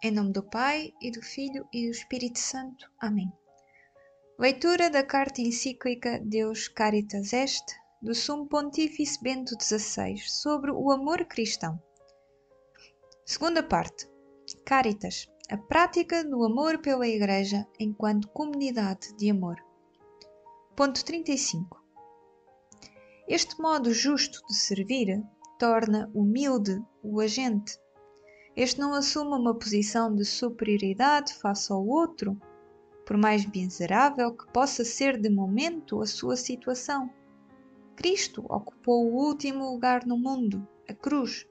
Em nome do Pai, e do Filho, e do Espírito Santo. Amém. Leitura da carta encíclica Deus Caritas Est, do Sumo Pontífice Bento XVI, sobre o amor cristão. Segunda parte. Caritas, a prática do amor pela Igreja enquanto comunidade de amor. Ponto 35. Este modo justo de servir torna humilde o agente. Este não assume uma posição de superioridade face ao outro, por mais miserável que possa ser de momento a sua situação. Cristo ocupou o último lugar no mundo, a cruz,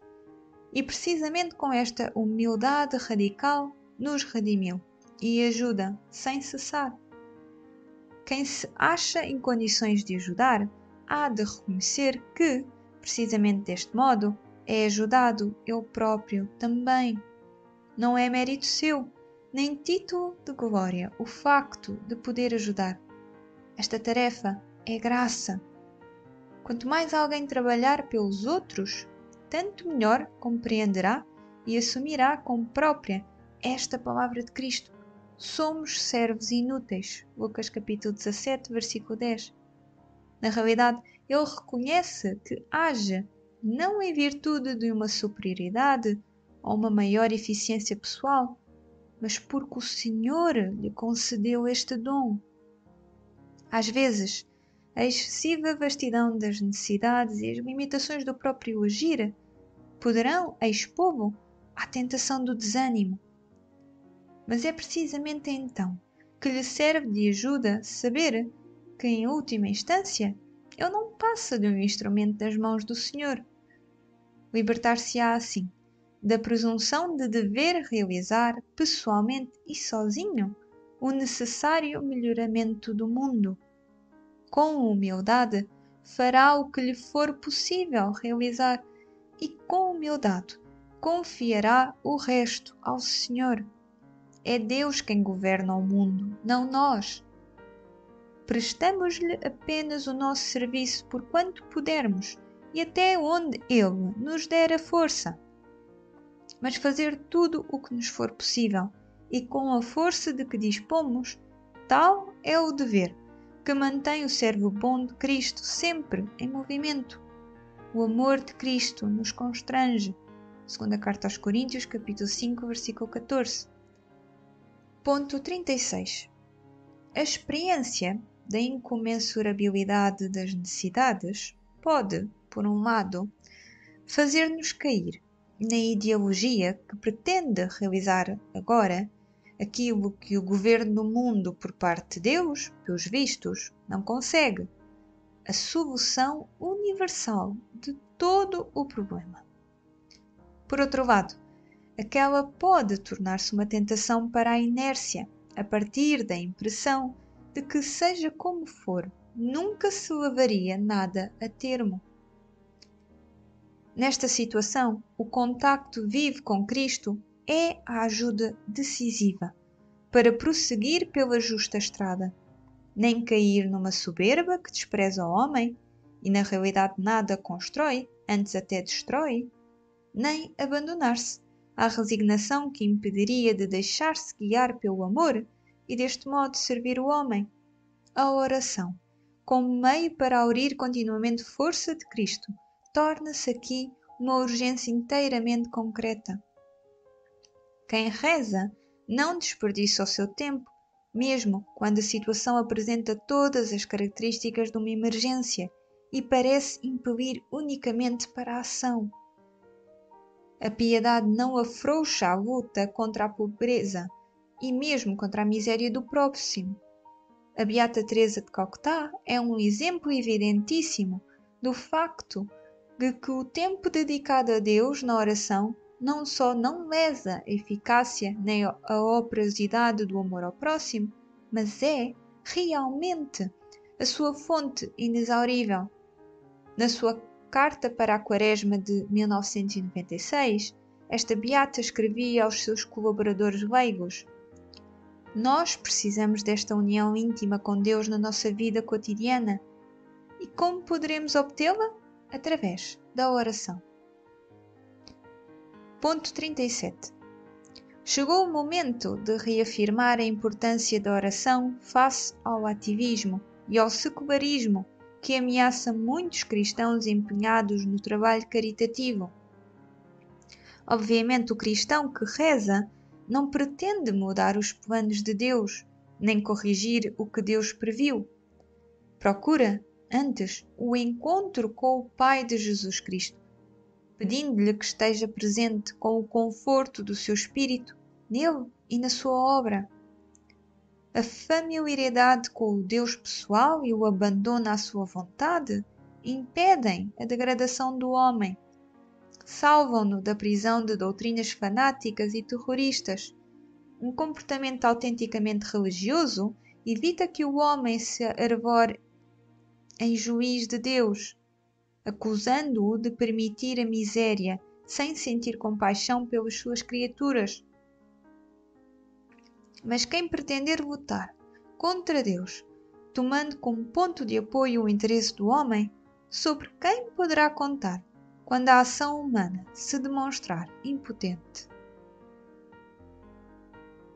e precisamente com esta humildade radical nos redimiu e ajuda sem cessar. Quem se acha em condições de ajudar, há de reconhecer que, precisamente deste modo, é ajudado ele próprio também. Não é mérito seu, nem título de glória, o facto de poder ajudar. Esta tarefa é graça. Quanto mais alguém trabalhar pelos outros, tanto melhor compreenderá e assumirá como própria esta palavra de Cristo. Somos servos inúteis. Lucas capítulo 17, versículo 10. Na realidade, ele reconhece que age não em virtude de uma superioridade ou uma maior eficiência pessoal, mas porque o Senhor lhe concedeu este dom. Às vezes, a excessiva vastidão das necessidades e as limitações do próprio agir poderão expô-lo à tentação do desânimo. Mas é precisamente então que lhe serve de ajuda saber que, em última instância, ele não passa de um instrumento das mãos do Senhor. Libertar-se-á assim da presunção de dever realizar pessoalmente e sozinho o necessário melhoramento do mundo. Com humildade, fará o que lhe for possível realizar e, com humildade, confiará o resto ao Senhor. É Deus quem governa o mundo, não nós. Prestamos-lhe apenas o nosso serviço por quanto pudermos e até onde Ele nos der a força. Mas fazer tudo o que nos for possível e com a força de que dispomos, tal é o dever que mantém o servo bom de Cristo sempre em movimento. O amor de Cristo nos constrange. Segunda Carta aos Coríntios, capítulo 5, versículo 14. Ponto 36. A experiência da incomensurabilidade das necessidades pode, por um lado, fazer-nos cair na ideologia que pretende realizar agora aquilo que o governo do mundo por parte de Deus, pelos vistos, não consegue, a solução universal de todo o problema. Por outro lado, aquela pode tornar-se uma tentação para a inércia, a partir da impressão de que, seja como for, nunca se levaria nada a termo. Nesta situação, o contacto vivo com Cristo é a ajuda decisiva para prosseguir pela justa estrada, nem cair numa soberba que despreza o homem e na realidade nada constrói, antes até destrói, nem abandonar-se à resignação que impediria de deixar-se guiar pelo amor e deste modo servir o homem. A oração, como meio para aurir continuamente força de Cristo, torna-se aqui uma urgência inteiramente concreta. Quem reza não desperdiça o seu tempo, mesmo quando a situação apresenta todas as características de uma emergência e parece impelir unicamente para a ação. A piedade não afrouxa a luta contra a pobreza e mesmo contra a miséria do próximo. A Beata Teresa de Calcutá é um exemplo evidentíssimo do facto de que o tempo dedicado a Deus na oração não só não lesa a eficácia nem a operosidade do amor ao próximo, mas é realmente a sua fonte inexaurível. Na sua carta para a Quaresma de 1996, esta beata escrevia aos seus colaboradores leigos: nós precisamos desta união íntima com Deus na nossa vida cotidiana. E como poderemos obtê-la? Através da oração. Ponto 37. Chegou o momento de reafirmar a importância da oração face ao ativismo e ao secularismo que ameaça muitos cristãos empenhados no trabalho caritativo. Obviamente, o cristão que reza não pretende mudar os planos de Deus, nem corrigir o que Deus previu. Procura, antes, o encontro com o Pai de Jesus Cristo, pedindo-lhe que esteja presente com o conforto do seu espírito, nele e na sua obra. A familiaridade com o Deus pessoal e o abandono à sua vontade impedem a degradação do homem. Salvam-no da prisão de doutrinas fanáticas e terroristas. Um comportamento autenticamente religioso evita que o homem se arvore em juiz de Deus, acusando-o de permitir a miséria sem sentir compaixão pelas suas criaturas. Mas quem pretender votar contra Deus, tomando como ponto de apoio o interesse do homem, sobre quem poderá contar quando a ação humana se demonstrar impotente?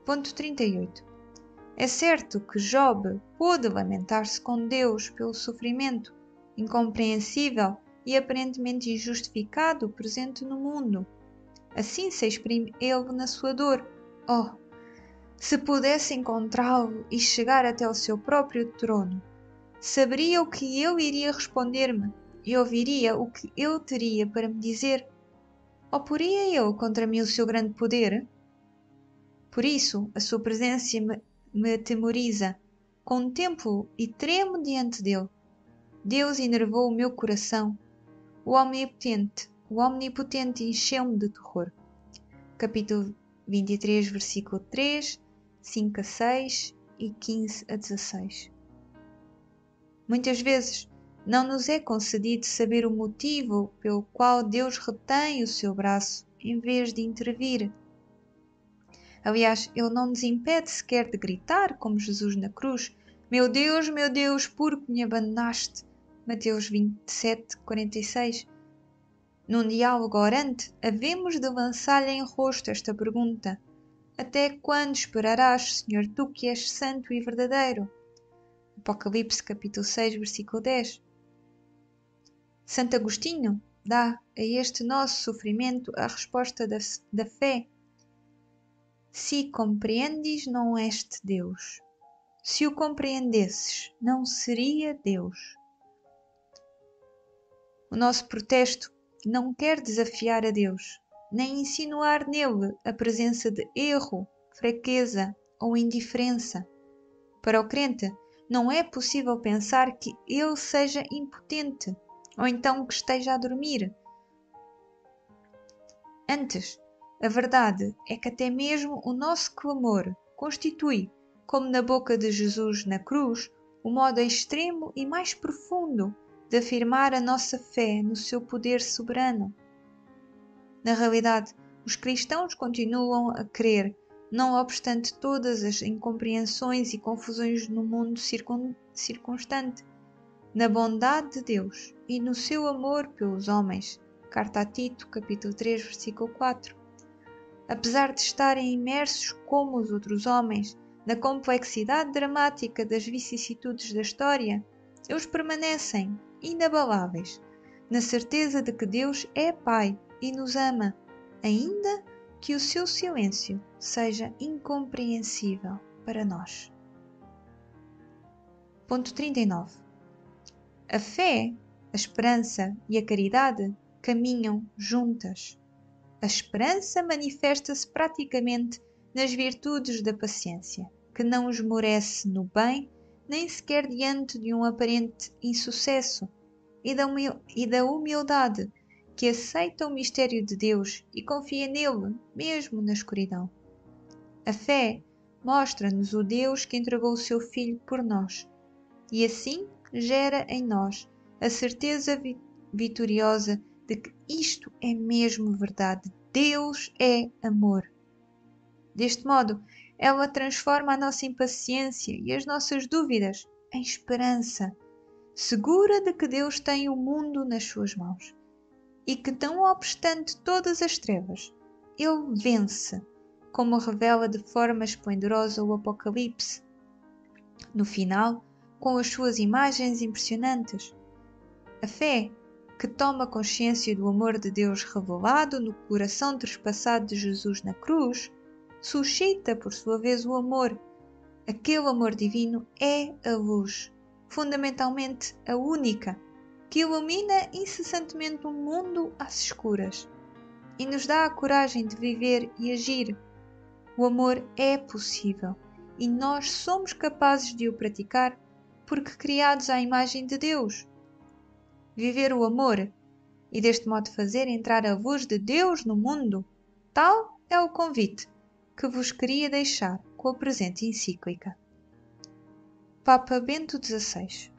Ponto 38. É certo que Job pôde lamentar-se com Deus pelo sofrimento incompreensível e aparentemente injustificado presente no mundo. Assim se exprime ele na sua dor. Oh, se pudesse encontrá-lo e chegar até o seu próprio trono, saberia o que eu iria responder-me e ouviria o que eu teria para me dizer. Oporia eu contra mim o seu grande poder? Por isso, a sua presença me atemoriza. Contemplo e tremo diante dele. Deus enervou o meu coração. O Omnipotente encheu-me de terror. Capítulo 23, versículo 3, 5 a 6 e 15 a 16. Muitas vezes não nos é concedido saber o motivo pelo qual Deus retém o seu braço em vez de intervir. Aliás, ele não nos impede sequer de gritar, como Jesus na cruz: meu Deus, por que me abandonaste? Mateus 27, 46. Num diálogo orante, havemos de lançar-lhe em rosto esta pergunta: até quando esperarás, Senhor, tu que és santo e verdadeiro? Apocalipse capítulo 6, versículo 10. Santo Agostinho dá a este nosso sofrimento a resposta da fé. Se compreendes, não és Deus. Se o compreendesses, não seria Deus. O nosso protesto não quer desafiar a Deus, nem insinuar nele a presença de erro, fraqueza ou indiferença. Para o crente, não é possível pensar que ele seja impotente, ou então que esteja a dormir. Antes, a verdade é que até mesmo o nosso clamor constitui, como na boca de Jesus na cruz, o modo extremo e mais profundo de afirmar a nossa fé no seu poder soberano. Na realidade, os cristãos continuam a crer, não obstante todas as incompreensões e confusões no mundo circunstante, na bondade de Deus e no seu amor pelos homens. Carta a Tito, capítulo 3, versículo 4. Apesar de estarem imersos como os outros homens na complexidade dramática das vicissitudes da história, eles permanecem inabaláveis, na certeza de que Deus é Pai e nos ama, ainda que o seu silêncio seja incompreensível para nós. Ponto 39. A fé, a esperança e a caridade caminham juntas. A esperança manifesta-se praticamente nas virtudes da paciência, que não esmorece no bem, nem sequer diante de um aparente insucesso, e da humildade, que aceita o mistério de Deus e confia nele, mesmo na escuridão. A fé mostra-nos o Deus que entregou o seu Filho por nós, e assim gera em nós a certeza vitoriosa de que isto é mesmo verdade. Deus é amor. Deste modo, ela transforma a nossa impaciência e as nossas dúvidas em esperança, segura de que Deus tem o mundo nas suas mãos e que, não obstante todas as trevas, Ele vence como revela de forma esplendorosa o Apocalipse. No final, com as suas imagens impressionantes. A fé, que toma consciência do amor de Deus revelado no coração trespassado de Jesus na cruz, suscita, por sua vez, o amor. Aquele amor divino é a luz, fundamentalmente a única, que ilumina incessantemente um mundo às escuras e nos dá a coragem de viver e agir. O amor é possível e nós somos capazes de o praticar porque criados à imagem de Deus. Viver o amor e deste modo fazer entrar a luz de Deus no mundo, tal é o convite que vos queria deixar com a presente encíclica. Papa Bento XVI.